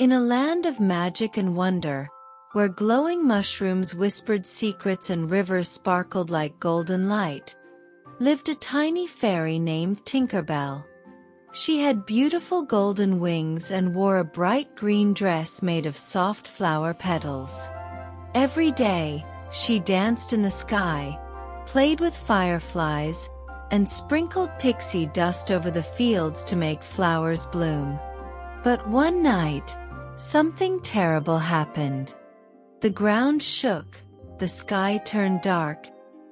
In a land of magic and wonder, where glowing mushrooms whispered secrets and rivers sparkled like golden light, lived a tiny fairy named Tinkerbell. She had beautiful golden wings and wore a bright green dress made of soft flower petals. Every day, she danced in the sky, played with fireflies, and sprinkled pixie dust over the fields to make flowers bloom. But one night, something terrible happened. The ground shook, the sky turned dark,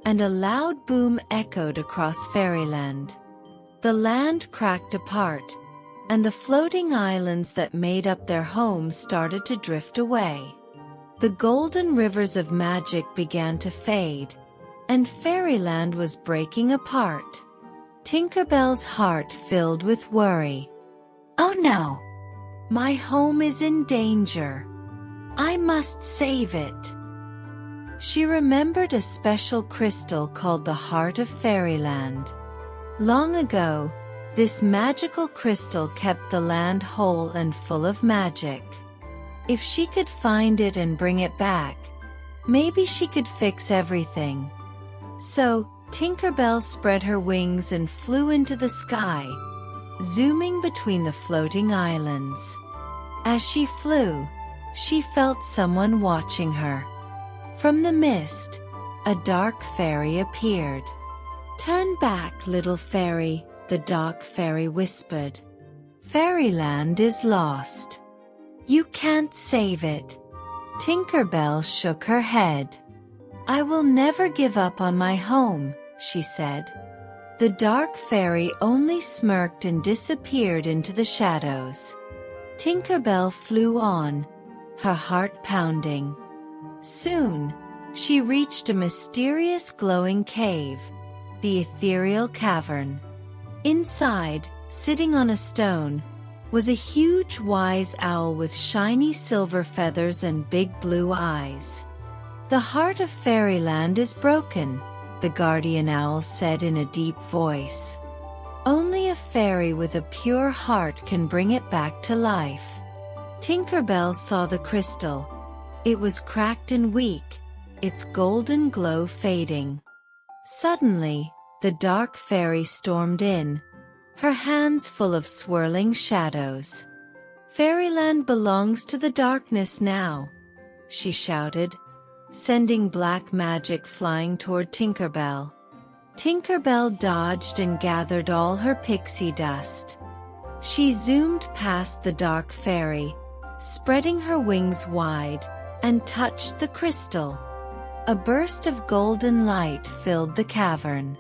and a loud boom echoed across fairyland. The land cracked apart, and the floating islands that made up their homes started to drift away. The golden rivers of magic began to fade, and fairyland was breaking apart. Tinkerbell's heart filled with worry. "Oh no! My home is in danger. I must save it." She remembered a special crystal called the Heart of Fairyland. Long ago, this magical crystal kept the land whole and full of magic. If she could find it and bring it back, maybe she could fix everything. So, Tinkerbell spread her wings and flew into the sky, zooming between the floating islands. As she flew, she felt someone watching her. From the mist, a dark fairy appeared. "Turn back, little fairy," the dark fairy whispered. "Fairyland is lost. You can't save it." Tinkerbell shook her head. "I will never give up on my home," she said. The dark fairy only smirked and disappeared into the shadows. Tinkerbell flew on, her heart pounding. Soon, she reached a mysterious glowing cave, the ethereal cavern. Inside, sitting on a stone, was a huge wise owl with shiny silver feathers and big blue eyes. "The heart of fairyland is broken," the guardian owl said in a deep voice. "Only a fairy with a pure heart can bring it back to life." Tinkerbell saw the crystal. It was cracked and weak, its golden glow fading. Suddenly, the dark fairy stormed in, her hands full of swirling shadows. "Fairyland belongs to the darkness now," she shouted, sending black magic flying toward Tinkerbell. Tinkerbell dodged and gathered all her pixie dust. She zoomed past the dark fairy, spreading her wings wide, and touched the crystal. A burst of golden light filled the cavern.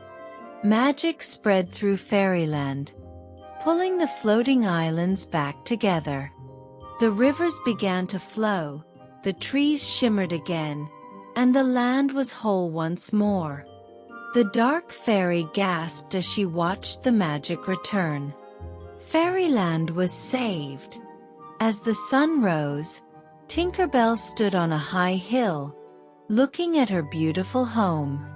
Magic spread through fairyland, pulling the floating islands back together. The rivers began to flow, the trees shimmered again, and the land was whole once more. The dark fairy gasped as she watched the magic return. Fairyland was saved. As the sun rose, Tinkerbell stood on a high hill, looking at her beautiful home.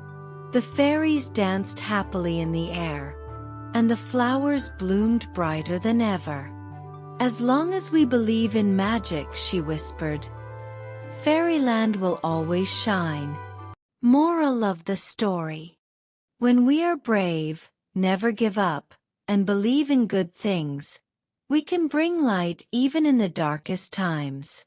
The fairies danced happily in the air, and the flowers bloomed brighter than ever. "As long as we believe in magic," she whispered, "Fairyland will always shine." Moral of the story: when we are brave, never give up, and believe in good things, we can bring light even in the darkest times.